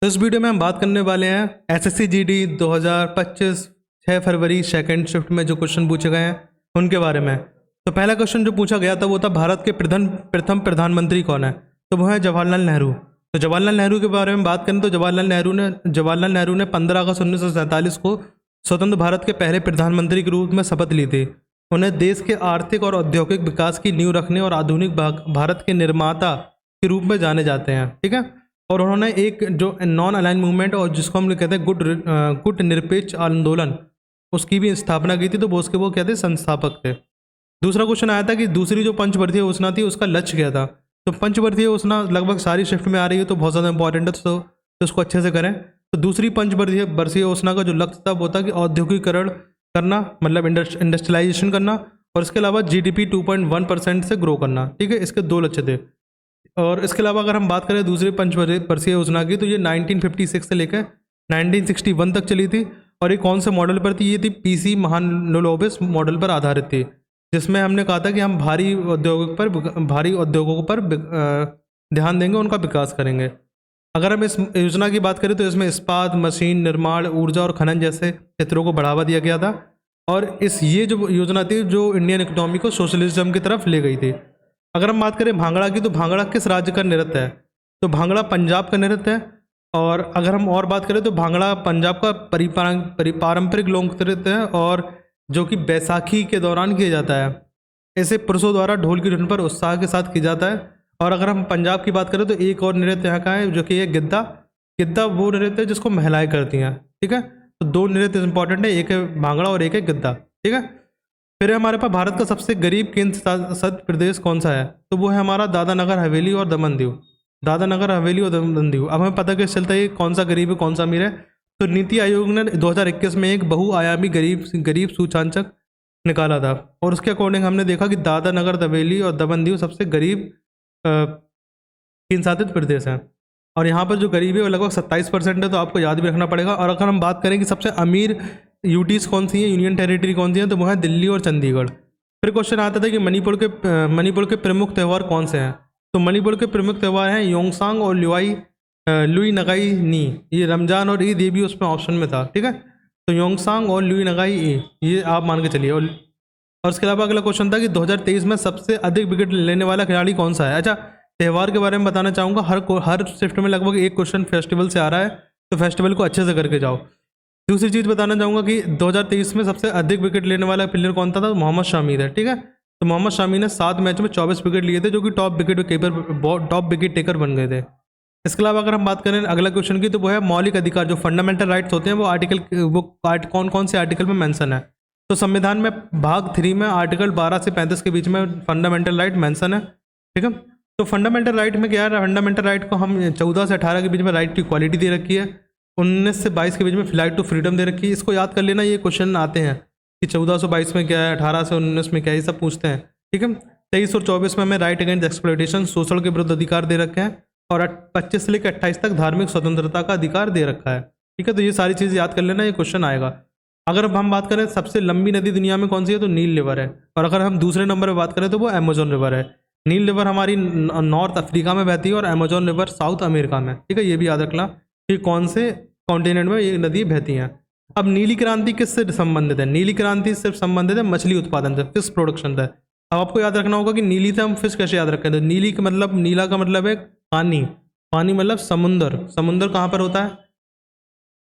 तो इस वीडियो में हम बात करने वाले हैं एसएससी जीडी 2025 6 फरवरी सेकंड शिफ्ट में जो क्वेश्चन पूछे गए हैं उनके बारे में। तो पहला क्वेश्चन जो पूछा गया था वो था भारत के प्रथम प्रधानमंत्री कौन है। तो वो है जवाहरलाल नेहरू। तो जवाहरलाल नेहरू के बारे में बात करें तो जवाहरलाल नेहरू ने 15 अगस्त 1947 को स्वतंत्र भारत के पहले प्रधानमंत्री के रूप में शपथ ली थी। उन्हें देश के आर्थिक और औद्योगिक विकास की नींव रखने और आधुनिक भारत के निर्माता के रूप में जाने जाते हैं। ठीक है। और उन्होंने एक जो नॉन अलाइन मूवमेंट और जिसको हम लोग कहते हैं गुट निरपेक्ष आंदोलन उसकी भी स्थापना की थी। तो वो कहते हैं संस्थापक थे। दूसरा क्वेश्चन आया था कि दूसरी जो पंचवर्षीय योजना थी उसका लक्ष्य क्या था। तो पंचवर्षीय योजना लगभग सारी शिफ्ट में आ रही है तो बहुत ज़्यादा इंपॉर्टेंट है, तो उसको अच्छे से करें। तो दूसरी पंचवर्षीय योजना का जो लक्ष्य था वो था कि औद्योगिकरण करना, मतलब इंडस्ट्रियलाइजेशन करना, और इसके अलावा जीडीपी 2.1% से ग्रो करना। ठीक है, इसके दो लक्ष्य थे। और इसके अलावा अगर हम बात करें दूसरी पंचवर्षीय योजना की तो ये 1956 से लेकर 1961 तक चली थी। और ये कौन से मॉडल पर थी? ये थी पीसी महालनोबिस मॉडल पर आधारित थी, जिसमें हमने कहा था कि हम भारी उद्योगों पर ध्यान देंगे, उनका विकास करेंगे। अगर हम इस योजना की बात करें तो इसमें इस्पात, मशीन निर्माण, ऊर्जा और खनन जैसे क्षेत्रों को बढ़ावा दिया गया था। और ये जो योजना थी जो इंडियन इकोनॉमी को सोशलिज्म की तरफ ले गई थी। अगर हम बात करें भांगड़ा की तो भांगड़ा किस राज्य का नृत्य है? तो भांगड़ा पंजाब का नृत्य है। और अगर हम और बात करें तो भांगड़ा पंजाब का पारंपरिक लोक नृत्य है, और जो कि बैसाखी के दौरान किया जाता है। इसे पुरुषों द्वारा ढोल की धुन पर उत्साह के साथ किया जाता है। और अगर हम पंजाब की बात करें तो एक और नृत्य यहाँ का है जो कि है गिद्दा। गिद्दा वो नृत्य है जिसको महिलाएं करती हैं। ठीक है, तो दो नृत्य इंपॉर्टेंट है, एक है भांगड़ा और एक है गिद्दा। ठीक है। फिर हमारे पास भारत का सबसे गरीब केंद्र शासित प्रदेश कौन सा है? तो वो है हमारा दादरा नगर हवेली और दमन दीव। दादरा नगर हवेली और दमन दीव। अब हमें पता कैसे चलता है कौन सा गरीब है कौन सा अमीर है? तो नीति आयोग ने 2021 में एक बहुआयामी गरीब सूचांकक निकाला था, और उसके अकॉर्डिंग हमने देखा कि दादरा नगर हवेली और दमन दीव सबसे गरीब केंद्र शासित प्रदेश हैं। और यहाँ पर जो गरीबी है वो लगभग 27% है, तो आपको याद भी रखना पड़ेगा। और अगर हम बात करें कि सबसे अमीर यूटीज कौन सी हैं, यूनियन टेरिटरी कौन सी हैं, तो वो है दिल्ली और चंडीगढ़। फिर क्वेश्चन आता था कि मणिपुर के प्रमुख त्यौहार कौन से हैं? तो मणिपुर के प्रमुख त्यौहार हैं योंगसांग और लुई नगाई नी। ये रमजान और ईद ये भी उसमें ऑप्शन में था। ठीक है, तो योंगसांग और लुई नगाई ये आप मान के चलिए। और इसके अलावा अगला क्वेश्चन था कि 2023 में सबसे अधिक विकेट लेने वाला खिलाड़ी कौन सा है? अच्छा, त्यौहार के बारे में बताना चाहूँगा। हर शिफ्ट में लगभग एक क्वेश्चन फेस्टिवल से आ रहा है, तो फेस्टिवल को अच्छे से करके जाओ। दूसरी चीज़ बताना चाहूँगा कि 2023 में सबसे अधिक विकेट लेने वाला प्लेयर कौन था? मोहम्मद शामी है। ठीक है, तो मोहम्मद शामी ने 7 मैच में 24 विकेट लिए थे, जो कि टॉप विकेट टेकर बन गए थे। इसके अलावा अगर हम बात करें अगला क्वेश्चन की तो वो है मौलिक अधिकार, जो फंडामेंटल राइट्स होते हैं वो कौन से आर्टिकल में मेंशन है? तो संविधान में भाग 3 में आर्टिकल 12 से 35 के बीच में फंडामेंटल राइट मेंशन है। ठीक है, तो फंडामेंटल राइट में क्या है? फंडामेंटल राइट को हम 14 से 18 के बीच में राइट टू इक्वालिटी दे रखी है, 19 से 22 के बीच में फ्लाइट टू फ्रीडम दे रखी है। इसको याद कर लेना, ये क्वेश्चन आते हैं कि 1422 में क्या है, 18 से 19 में क्या है, ये सब पूछते हैं। ठीक है, 23 और 24 में हमें राइट अगेंस्ट एक्सप्लॉयटेशन, शोषण के विरुद्ध अधिकार दे रखे हैं, और 25 से लेकर 28 तक धार्मिक स्वतंत्रता का अधिकार दे रखा है। ठीक है, तो ये सारी चीज़ याद कर लेना, ये क्वेश्चन आएगा। अगर अब हम बात करें सबसे लंबी नदी दुनिया में कौन सी है, तो नील रिवर है। और अगर हम दूसरे नंबर पर बात करें तो वो अमेजोन रिवर है। नील रिवर हमारी नॉर्थ अफ्रीका में बहती है और अमेजोन रिवर साउथ अमेरिका में। ठीक है, ये भी याद रखना कि कौन से कॉन्टिनेंट में ये नदी बहती हैं। अब नीली क्रांति किससे संबंधित है? नीली क्रांति सिर्फ संबंधित है मछली उत्पादन से, फिश प्रोडक्शन से। अब आपको याद रखना होगा कि नीली से हम फिश कैसे याद रखें? तो नीली का मतलब, नीला का मतलब है पानी, पानी मतलब समुंदर। समुंदर कहाँ पर होता है?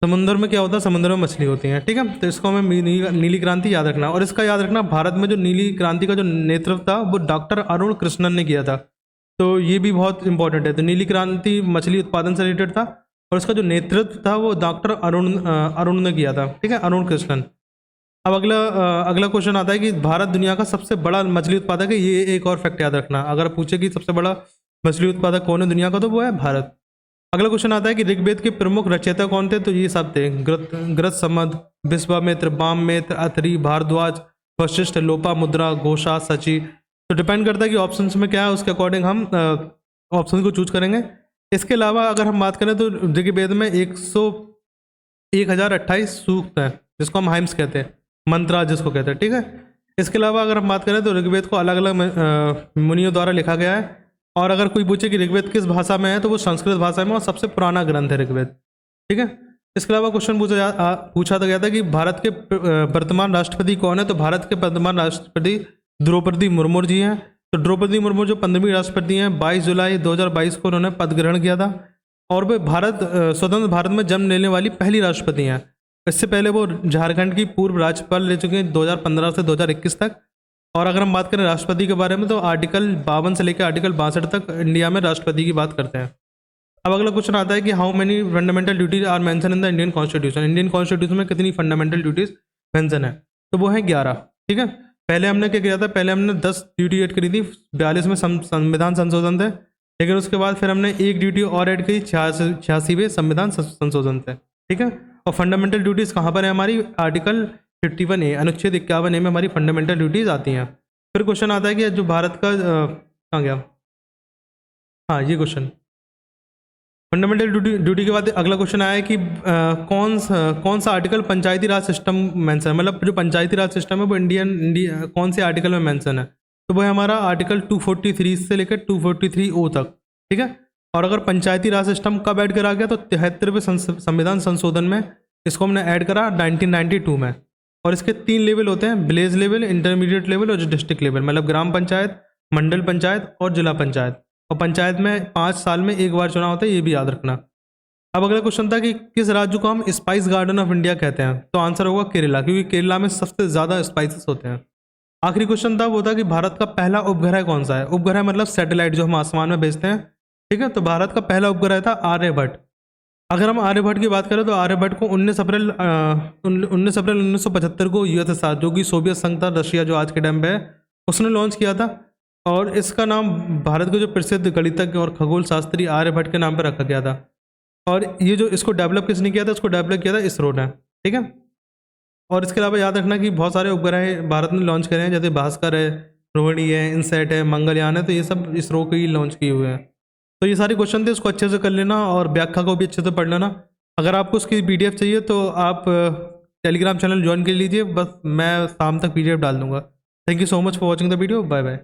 समुंदर में क्या होता है? समुंदर में मछली होती है। ठीक है, तो इसको हमें नीली क्रांति याद रखना। और इसका याद रखना, भारत में जो नीली क्रांति का जो नेतृत्व था वो डॉक्टर अरुण कृष्णन ने किया था। तो ये भी बहुत इंपॉर्टेंट है। तो नीली क्रांति मछली उत्पादन से रिलेटेड था, और इसका जो नेतृत्व था वो डॉक्टर अरुण ने किया था। ठीक है, अरुण कृष्णन। अब अगला क्वेश्चन आता है कि भारत दुनिया का सबसे बड़ा मछली उत्पादक है। ये एक और फैक्ट याद रखना, अगर पूछे कि सबसे बड़ा मछली उत्पादक कौन है दुनिया का, तो वो है भारत। अगला क्वेश्चन आता है कि ऋग्वेद के प्रमुख रचयिता कौन थे? तो ये सब थे ग्रथ समद, विश्वामित्र, बाममित्र, अत्रि, भारद्वाज, वशिष्ठ, लोपामुद्रा, घोषा, सची। तो डिपेंड करता है कि ऑप्शंस में क्या है, उसके अकॉर्डिंग हम ऑप्शन को चूज करेंगे। इसके अलावा अगर हम बात करें तो ऋग्वेद में 1028 सूक्त हैं, जिसको हम हाइम्स कहते हैं, मंत्रा जिसको कहते हैं। ठीक है, इसके अलावा अगर हम बात करें तो ऋग्वेद को अलग अलग मुनियों द्वारा लिखा गया है। और अगर कोई पूछे कि ऋग्वेद किस भाषा में है, तो वो संस्कृत भाषा में, और सबसे पुराना ग्रंथ है ऋग्वेद। ठीक है। इसके अलावा क्वेश्चन पूछा गया था कि भारत के वर्तमान राष्ट्रपति कौन है। तो भारत के वर्तमान राष्ट्रपति द्रौपदी मुर्मू जी हैं। तो द्रौपदी मुर्मू जो 15वीं राष्ट्रपति हैं, 22 जुलाई 2022 को उन्होंने पद ग्रहण किया था और वे स्वतंत्र भारत में जन्म लेने वाली पहली राष्ट्रपति हैं। इससे पहले वो झारखंड की पूर्व राज्यपाल रह चुके हैं 2015 से 2021 तक। और अगर हम बात करें राष्ट्रपति के बारे में तो आर्टिकल 52 से लेकर आर्टिकल 62 तक इंडिया में राष्ट्रपति की बात करते हैं। अब अगला क्वेश्चन आता है कि how many fundamental duties are mention in the Indian constitution. Indian constitution में कितनी फंडामेंटल ड्यूटीज मेंशन है। तो वो है 11। ठीक है। पहले हमने क्या किया था, पहले हमने 10 ड्यूटी ऐड करी थी, 42 में संविधान संशोधन थे, लेकिन उसके बाद फिर हमने एक ड्यूटी और ऐड करी, 86वें संविधान संशोधन थे। ठीक है। और फंडामेंटल ड्यूटीज़ कहाँ पर है हमारी, आर्टिकल 51A अनुच्छेद 51A में हमारी फंडामेंटल ड्यूटीज़ आती हैं। फिर क्वेश्चन आता है कि जो भारत का कहाँ गया, हाँ ये क्वेश्चन फंडामेंटल ड्यूटी के बाद अगला क्वेश्चन आया है कि कौन सा आर्टिकल पंचायती राज सिस्टम मेंशन है, मतलब जो पंचायती राज सिस्टम है वो इंडिया कौन से आर्टिकल में मेंशन है। तो वो है हमारा आर्टिकल 243 से लेकर 243O तक। ठीक है। और अगर पंचायती राज सिस्टम कब ऐड करा गया तो 73वें संविधान संशोधन में इसको हमने ऐड करा 1992 में। और इसके 3 लेवल होते हैं, विलेज लेवल, इंटरमीडिएट लेवल और डिस्ट्रिक्ट लेवल, मतलब ग्राम पंचायत, मंडल पंचायत और जिला पंचायत। और पंचायत में 5 साल में एक बार चुनाव होता है, ये भी याद रखना। अब अगला क्वेश्चन था कि किस राज्य को हम स्पाइस गार्डन ऑफ इंडिया कहते हैं। तो आंसर होगा केरला, क्योंकि केरला में सबसे ज़्यादा स्पाइसेस होते हैं। आखिरी क्वेश्चन था वो था कि भारत का पहला उपग्रह कौन सा है। उपग्रह मतलब सैटेलाइट जो हम आसमान में भेजते हैं। ठीक है। तो भारत का पहला उपग्रह था आर्यभट्ट। अगर हम आर्यभट्ट की बात करें तो आर्यभट्ट को 19 अप्रैल 1975 को यूएसएसआर, जो कि सोवियत संघ था, रशिया जो आज के टाइम पे है, उसने लॉन्च किया था। और इसका नाम भारत के जो प्रसिद्ध गणितज्ञ और खगोल शास्त्री आर्यभट्ट के नाम पर रखा गया था। और ये जो इसको डेवलप किसने किया था, इसको डेवलप किया था इसरो ने। ठीक है। और इसके अलावा याद रखना कि बहुत सारे उपग्रह भारत ने लॉन्च करे हैं, जैसे भास्कर है, रोहिणी है, इनसैट है, मंगलयान है, तो ये सब इसरो के ही लॉन्च किए हुए हैं। तो ये सारे क्वेश्चन थे, इसको अच्छे से कर लेना और व्याख्या को भी अच्छे से पढ़ लेना। अगर आपको उसकी PDF चाहिए तो आप टेलीग्राम चैनल ज्वाइन कर लीजिए, बस मैं शाम तक PDF डाल दूंगा। Thank you so much for watching the video. Bye bye.